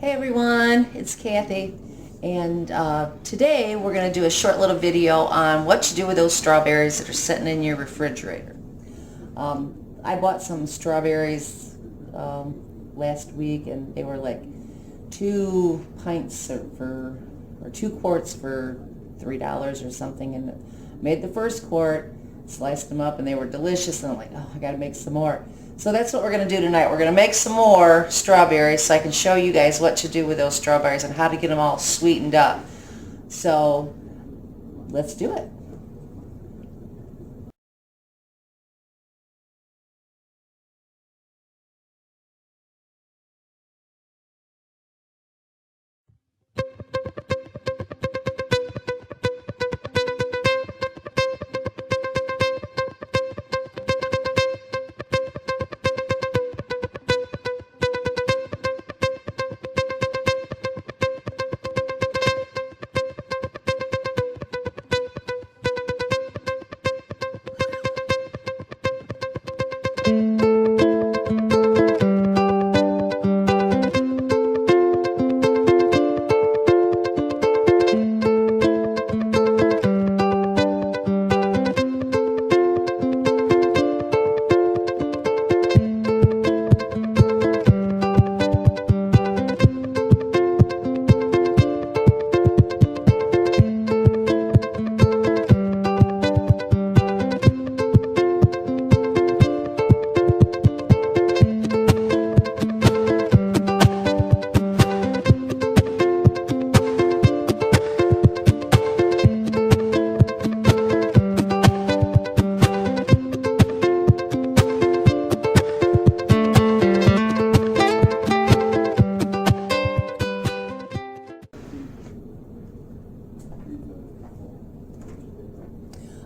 Hey everyone, it's Kathy, and today we're going to do a short little video on what to do with those strawberries that are sitting in your refrigerator. I bought some strawberries last week, and they were like 2 pints or 2 quarts for $3 or something, and made the first quart, sliced them up, and they were delicious, and I'm like, oh, I got to make some more. So that's what we're going to do tonight. We're going to make some more strawberries so I can show you guys what to do with those strawberries and how to get them all sweetened up. So let's do it.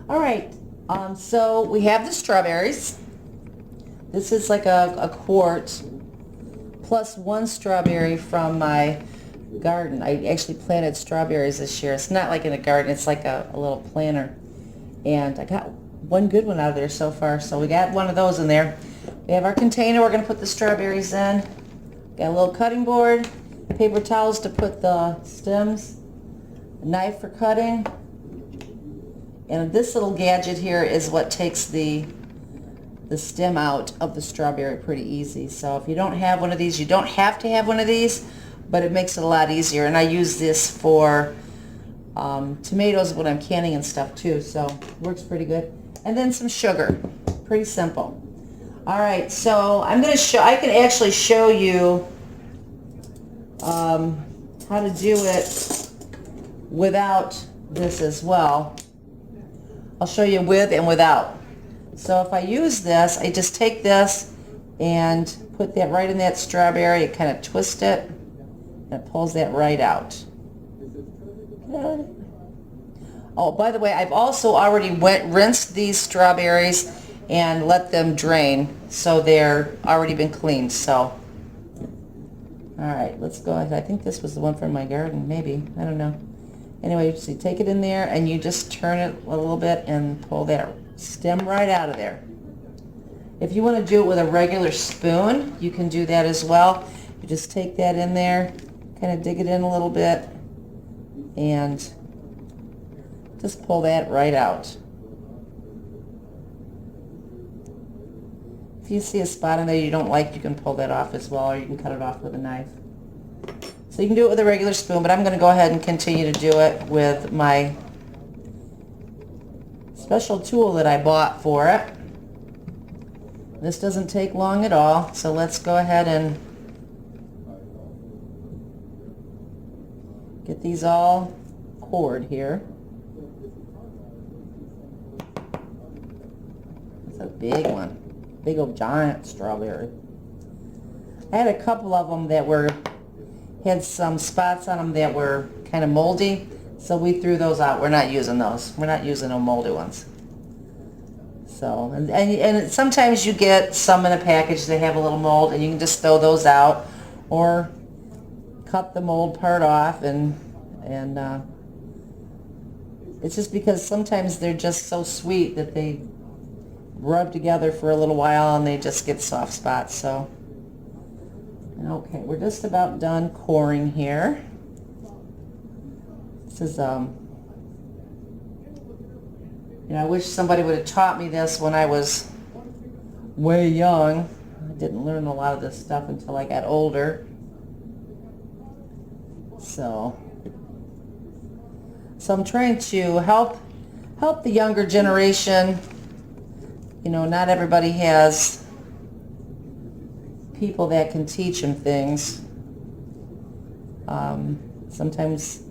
All right, so we have the strawberries. This is like a quart plus 1 strawberry from my garden. I actually planted strawberries this year. It's not like in a garden, it's like a little planter. And I got one good one out of there so far, so we got one of those in there. We have our container we're going to put the strawberries in. Got a little cutting board, paper towels to put the stems, a knife for cutting. And this little gadget here is what takes the stem out of the strawberry pretty easy. So if you don't have one of these, you don't have to have one of these, but it makes it a lot easier. And I use this for tomatoes when I'm canning and stuff too, so it works pretty good. And then some sugar, pretty simple. All right, so I'm going to show, I can actually show you how to do it without this as well. I'll show you with and without. So if I use this, I just take this and put that right in that strawberry. It kind of twist it, and it pulls that right out. Oh, by the way, I've also already rinsed these strawberries and let them drain, so they're already been cleaned. So, all right, let's go ahead. I think this was the one from my garden, maybe. I don't know. Anyway, so you take it in there and you just turn it a little bit and pull that stem right out of there. If you want to do it with a regular spoon, you can do that as well. You just take that in there, kind of dig it in a little bit, and just pull that right out. If you see a spot in there you don't like, you can pull that off as well, or you can cut it off with a knife. So you can do it with a regular spoon, but I'm going to go ahead and continue to do it with my special tool that I bought for it. This doesn't take long at all, so let's go ahead and get these all cored here. That's a big one, big old giant strawberry. I had a couple of them that had some spots on them that were kind of moldy, so we threw those out. We're not using those. We're not using the moldy ones. So, and sometimes you get some in a package that have a little mold, and you can just throw those out, or cut the mold part off, and it's just because sometimes they're just so sweet that they rub together for a little while and they just get soft spots. So Okay, we're just about done coring here. This is, I wish somebody would have taught me this when I was way young. I didn't learn a lot of this stuff until I got older. So I'm trying to help the younger generation. Not everybody has people that can teach them things. Sometimes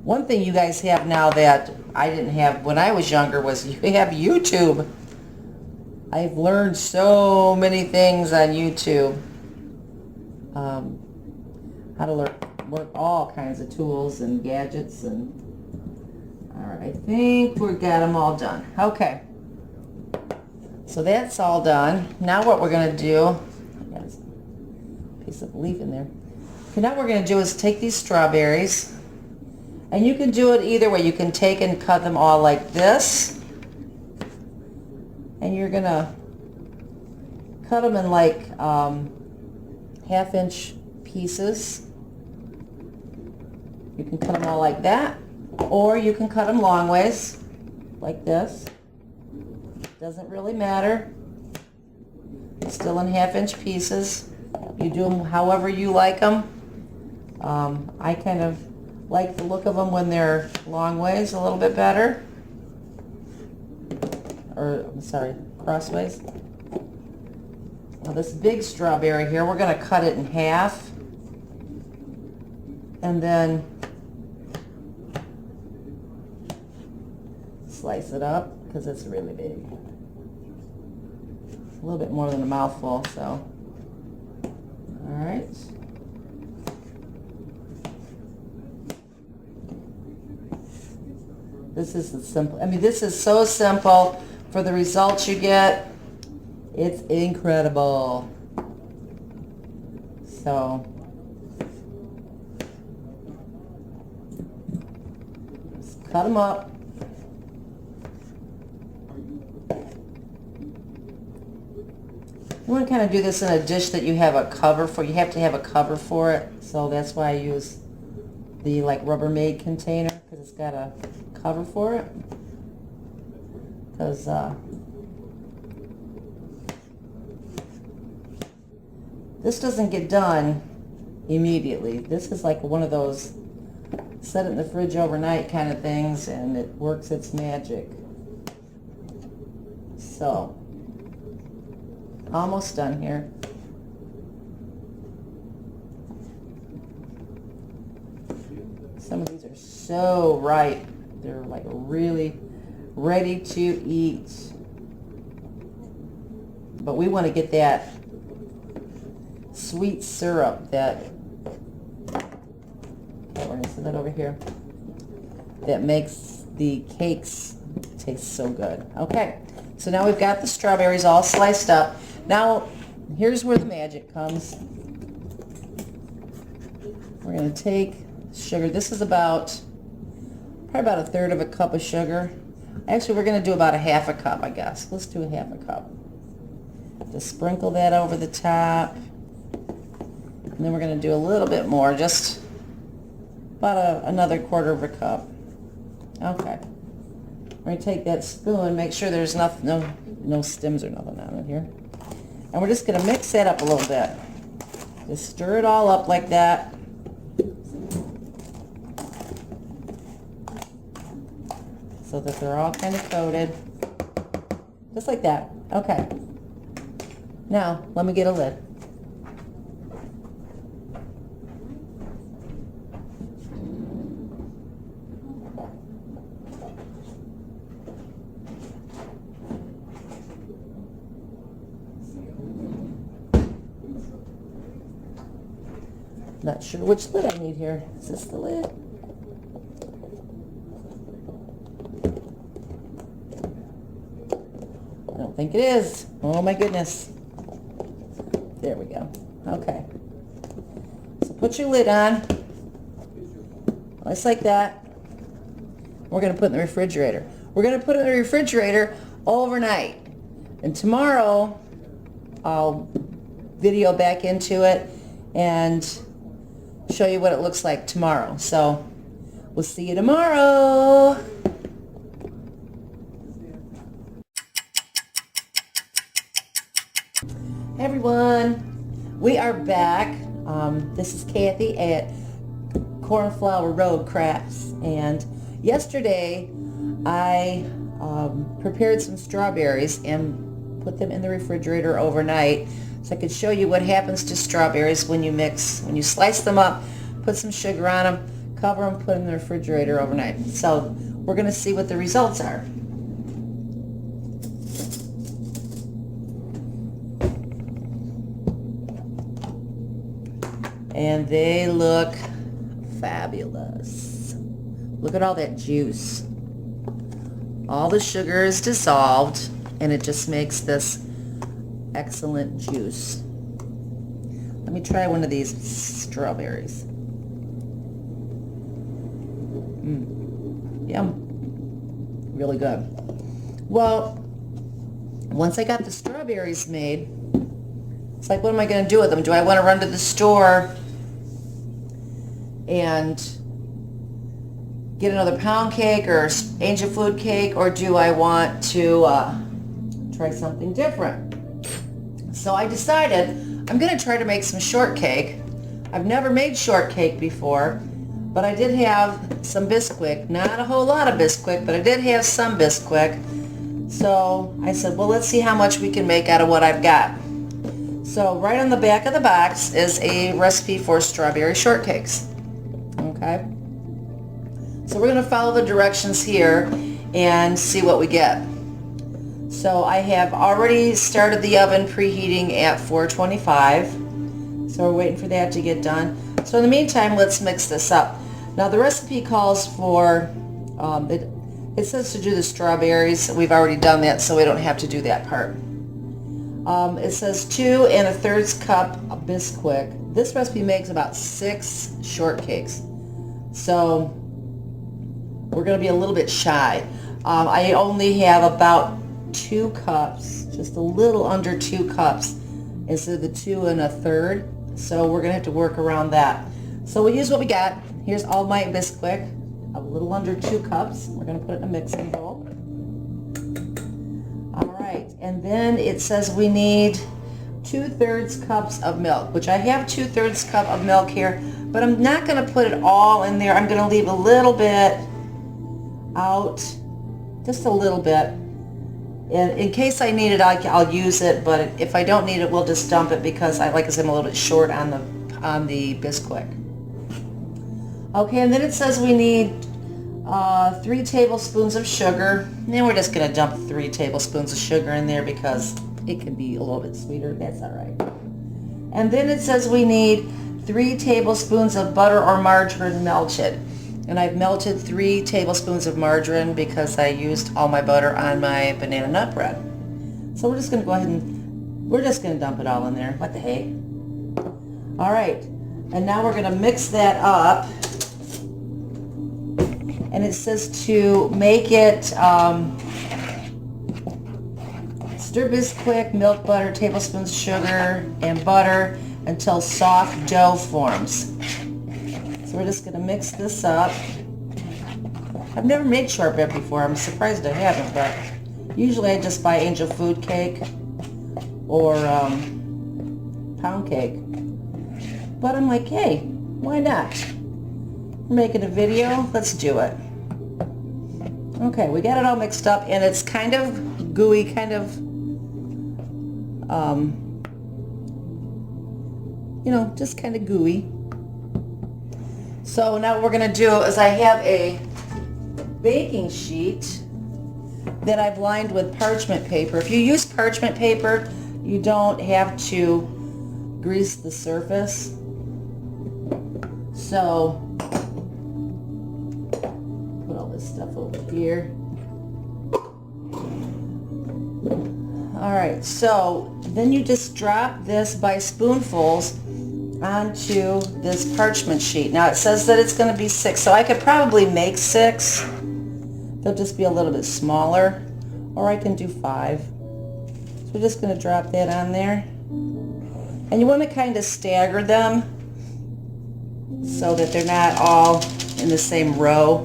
one thing you guys have now that I didn't have when I was younger was you have YouTube. I've learned so many things on YouTube. How to work all kinds of tools and gadgets. And all right, I think we got them all done. Okay, so that's all done. Now what we're going to do, I got a piece of leaf in there. Okay, now what we're going to do is take these strawberries, and you can do it either way. You can take and cut them all like this, and you're going to cut them in like half-inch pieces. You can cut them all like that, or you can cut them long ways, like this. Doesn't really matter. It's still in half-inch pieces. You do them however you like them. I kind of like the look of them when they're long ways a little bit better. Or, I'm sorry, crossways. Now this big strawberry here, we're going to cut it in half. And then slice it up because it's really big. It's a little bit more than a mouthful, so. All right. This is the simple. This is so simple. For the results you get, it's incredible. So. Just cut them up. You want to kind of do this in a dish that you have a cover for. You have to have a cover for it, so that's why I use the Rubbermaid container, because it's got a cover for it. Because this doesn't get done immediately. This is like one of those set it in the fridge overnight kind of things, and it works its magic. So. Almost done here. Some of these are so ripe. They're like really ready to eat. But we want to get that sweet syrup that, we're going to set that over here, that makes the cakes taste so good. Okay, so now we've got the strawberries all sliced up. Now, here's where the magic comes. We're going to take sugar. This is probably about a third of a cup of sugar. Actually, we're going to do about a half a cup, I guess. Let's do a half a cup. Just sprinkle that over the top. And then we're going to do a little bit more, just about another quarter of a cup. Okay. We're going to take that spoon, make sure there's no stems or nothing on it here. And we're just going to mix that up a little bit. Just stir it all up like that. So that they're all kind of coated. Just like that. Okay. Now, let me get a lid. Not sure which lid I need here. Is this the lid? I don't think it is. Oh my goodness. There we go. Okay. So put your lid on. Just like that. We're going to put it in the refrigerator. We're going to put it in the refrigerator overnight. And tomorrow, I'll video back into it and show you what it looks like tomorrow. So we'll see you tomorrow. Hey everyone, we are back. This is Kathy at Cornflower Road Crafts, and yesterday I prepared some strawberries and put them in the refrigerator overnight so I could show you what happens to strawberries when you slice them up, put some sugar on them, cover them, put them in the refrigerator overnight. So we're going to see what the results are. And they look fabulous. Look at all that juice. All the sugar is dissolved and it just makes this excellent juice. Let me try one of these strawberries. Yum. Really good. Well, once I got the strawberries made, it's like, what am I going to do with them? Do I want to run to the store and get another pound cake or angel food cake, or do I want to try something different? So I decided I'm going to try to make some shortcake. I've never made shortcake before, but I did have some Bisquick. Not a whole lot of Bisquick, but I did have some Bisquick. So I said, well, let's see how much we can make out of what I've got. So right on the back of the box is a recipe for strawberry shortcakes. Okay? So we're going to follow the directions here and see what we get. So I have already started the oven preheating at 425. So we're waiting for that to get done. So in the meantime, let's mix this up. Now the recipe calls for, it says to do the strawberries. We've already done that, so we don't have to do that part. It says 2 1/3 cup of Bisquick. This recipe makes about 6 shortcakes. So we're going to be a little bit shy. I only have about 2 cups, just a little under 2 cups instead of the 2 1/3. So we're going to have to work around that. So we'll use what we got. Here's all my Bisquick, a little under 2 cups. We're going to put it in a mixing bowl. All right, and then it says we need 2/3 cups of milk, which I have 2/3 cup of milk here, but I'm not going to put it all in there. I'm going to leave a little bit out, just a little bit. And in case I need it, I'll use it, but if I don't need it, we'll just dump it because, like I said, I'm a little bit short on the Bisquick. Okay, and then it says we need 3 tablespoons of sugar. And then we're just going to dump 3 tablespoons of sugar in there because it can be a little bit sweeter. That's all right. And then it says we need 3 tablespoons of butter or margarine melted. And I've melted 3 tablespoons of margarine because I used all my butter on my banana nut bread. So we're just going to go ahead and we're just going to dump it all in there. What the hey? All right. And now we're going to mix that up. And it says to make it stir Bisquick, milk, butter, tablespoons sugar, and butter until soft dough forms. So we're just going to mix this up. I've never made shortbread before. I'm surprised I haven't, but usually I just buy angel food cake or pound cake. But I'm like, hey, why not? We're making a video. Let's do it. Okay, we got it all mixed up, and it's kind of gooey, kind of, just kind of gooey. So now what we're going to do is I have a baking sheet that I've lined with parchment paper. If you use parchment paper, you don't have to grease the surface. So put all this stuff over here. Alright, so then you just drop this by spoonfuls onto this parchment sheet. Now it says that it's going to be 6, so I could probably make 6. They'll just be a little bit smaller, or I can do 5. So we're just going to drop that on there. And you want to kind of stagger them so that they're not all in the same row.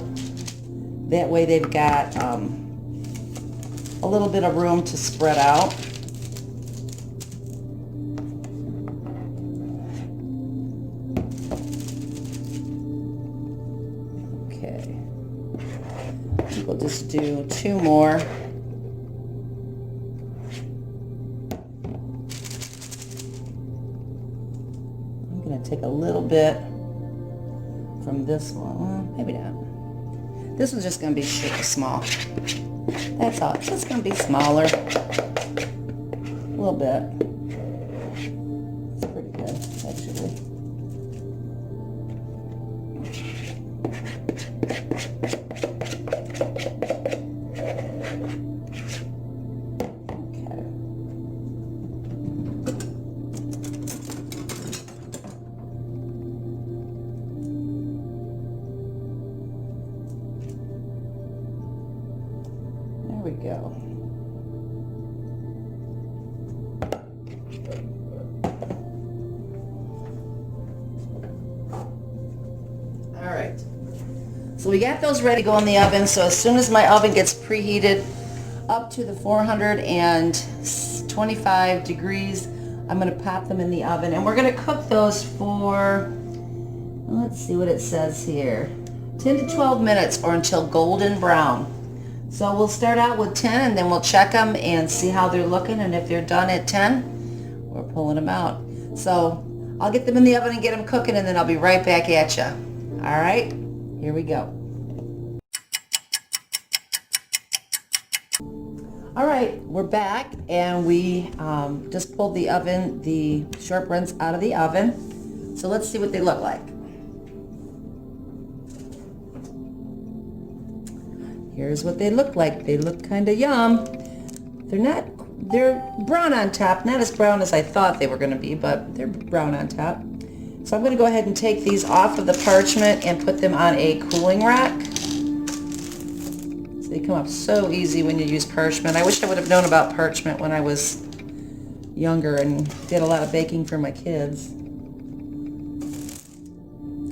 That way they've got a little bit of room to spread out. Okay. I think we'll just do 2 more. I'm going to take a little bit from this one. Well, maybe not. This one's just going to be small. That's all. It's just going to be smaller. A little bit. It's pretty good, actually. Okay. There we go. All right. So we got those ready to go in the oven. So as soon as my oven gets preheated up to the 425 degrees, I'm going to pop them in the oven. And we're going to cook those for, let's see what it says here, 10 to 12 minutes or until golden brown. So we'll start out with 10 and then we'll check them and see how they're looking, and if they're done at 10, we're pulling them out. So I'll get them in the oven and get them cooking, and then I'll be right back at you. All right, here we go. All right, we're back, and we just pulled the shortbreads out of the oven. So let's see what they look like. Here's what they look like. They look kind of yum. They're brown on top. Not as brown as I thought they were going to be, but they're brown on top. So I'm going to go ahead and take these off of the parchment and put them on a cooling rack. So they come up so easy when you use parchment. I wish I would have known about parchment when I was younger and did a lot of baking for my kids.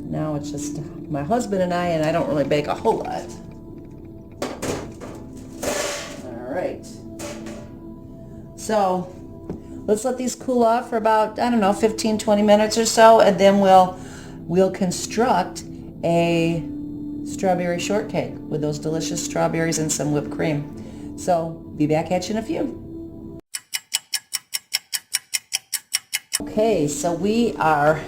Now it's just my husband and I don't really bake a whole lot. Right. So let's let these cool off for about, 15-20 minutes or so, and then we'll construct a strawberry shortcake with those delicious strawberries and some whipped cream. So be back at you in a few. Okay, so we are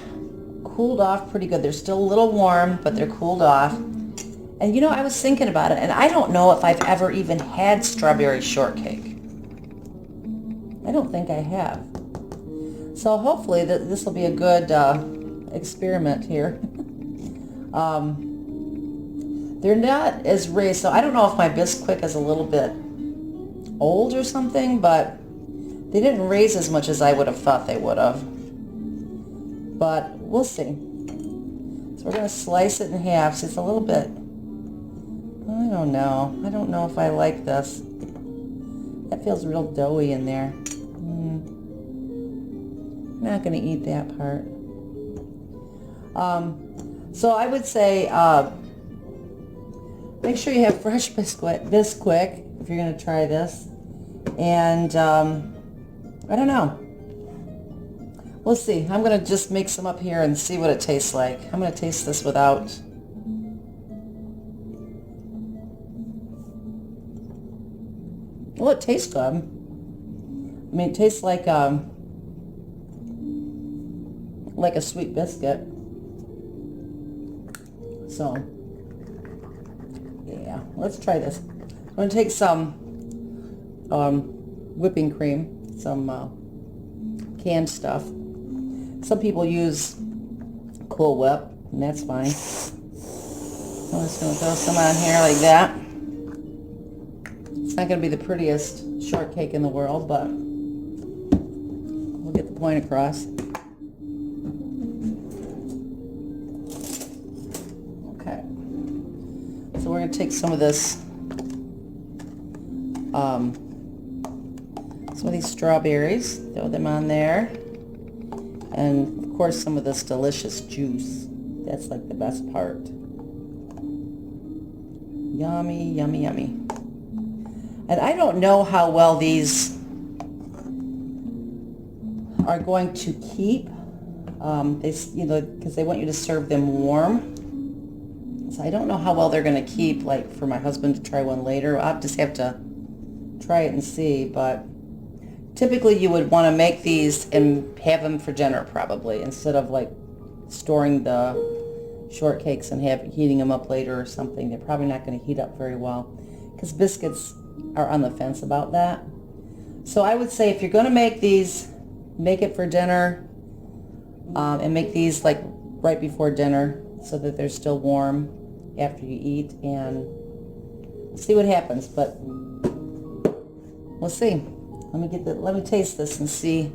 cooled off pretty good. They're still a little warm, but they're cooled off. And I was thinking about it, and I don't know if I've ever even had strawberry shortcake. I don't think I have. So hopefully this will be a good experiment here. They're not as raised, so I don't know if my Bisquick is a little bit old or something, but they didn't raise as much as I would have thought they would have. But we'll see. So we're going to slice it in half. So it's a little bit... I don't know. I don't know if I like this. That feels real doughy in there. I'm not going to eat that part. So I would say make sure you have fresh Bisquick if you're going to try this. And I don't know. We'll see. I'm going to just mix them up here and see what it tastes like. I'm going to taste this without... Well, it tastes good. I mean, it tastes like a sweet biscuit. So, yeah, let's try this. I'm going to take some whipping cream, some canned stuff. Some people use Cool Whip, and that's fine. I'm just going to throw some on here like that. It's not going to be the prettiest shortcake in the world, but we'll get the point across. Okay. So we're going to take some of this, some of these strawberries, throw them on there, And of course some of this delicious juice. That's like the best part. Yummy, yummy, yummy. And I don't know how well these are going to keep. Because they want you to serve them warm. So I don't know how well they're going to keep, like for my husband to try one later. I'll just have to try it and see. But typically you would want to make these and have them for dinner probably, instead of like storing the shortcakes and heating them up later or something. They're probably not going to heat up very well, because biscuits are on the fence about that. So I would say if you're going to make these, make it for dinner. And make these like right before dinner so that they're still warm after you eat, and see what happens. But we'll see. Let me taste this and see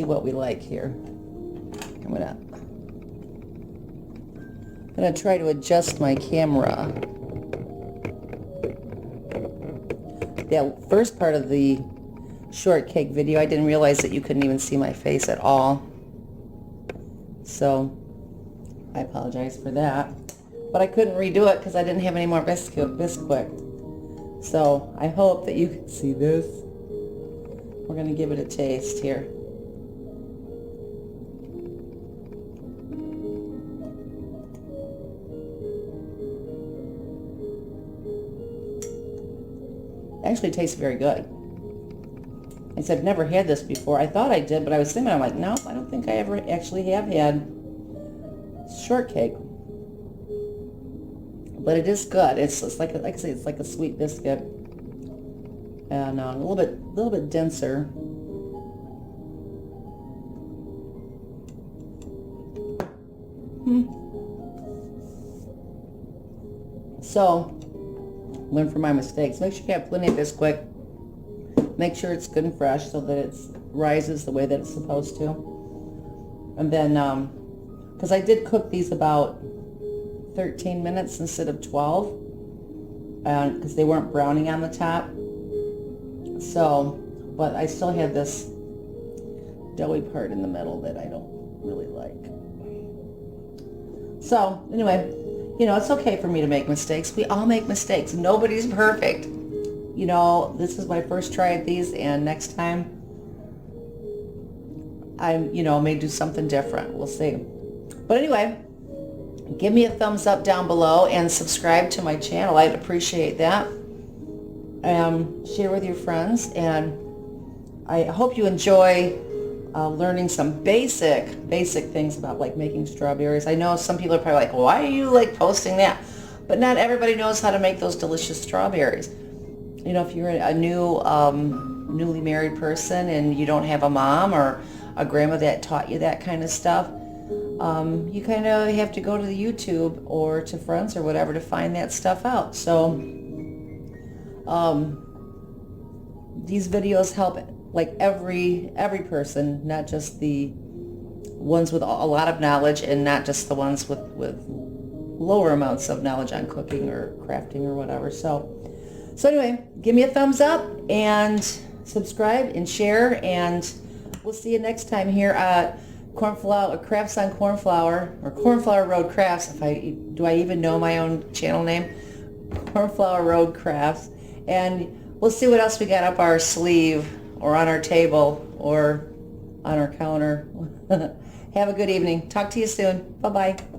what we like here. I'm gonna try to adjust my camera. That first part of the shortcake video, I didn't realize that you couldn't even see my face at all. So I apologize for that. But I couldn't redo it because I didn't have any more Bisquick. So I hope that you can see this. We're going to give it a taste here. Actually, it tastes very good. I said, I've never had this before. I thought I did, but I was thinking, I'm like, no, I don't think I ever actually have had shortcake. But it is good. It's like I say, it's like a sweet biscuit, and a little bit denser. So, learn from my mistakes. Make sure you have plenty of Bisquick. Make sure it's good and fresh so that it rises the way that it's supposed to. And then, because I did cook these about 13 minutes instead of 12, because they weren't browning on the top. So, but I still have this doughy part in the middle that I don't really like. So, anyway, it's okay for me to make mistakes. We all make mistakes. Nobody's perfect. This is my first try at these, and next time I, may do something different. We'll see. But anyway, give me a thumbs up down below and subscribe to my channel. I'd appreciate that. Share with your friends, and I hope you enjoy learning some basic things about like making strawberries. I know some people are probably like, why are you like posting that? But not everybody knows how to make those delicious strawberries. If you're a newly married person and you don't have a mom or a grandma that taught you that kind of stuff, you kind of have to go to the YouTube or to friends or whatever to find that stuff out. So these videos help like every person, not just the ones with a lot of knowledge and not just the ones with lower amounts of knowledge on cooking or crafting or whatever. So anyway, give me a thumbs up and subscribe and share, and we'll see you next time here at Cornflower Crafts on Cornflower, or Cornflower Road Crafts. Do I even know my own channel name? Cornflower Road Crafts. And we'll see what else we got up our sleeve or on our table or on our counter. Have a good evening. Talk to you soon. Bye-bye.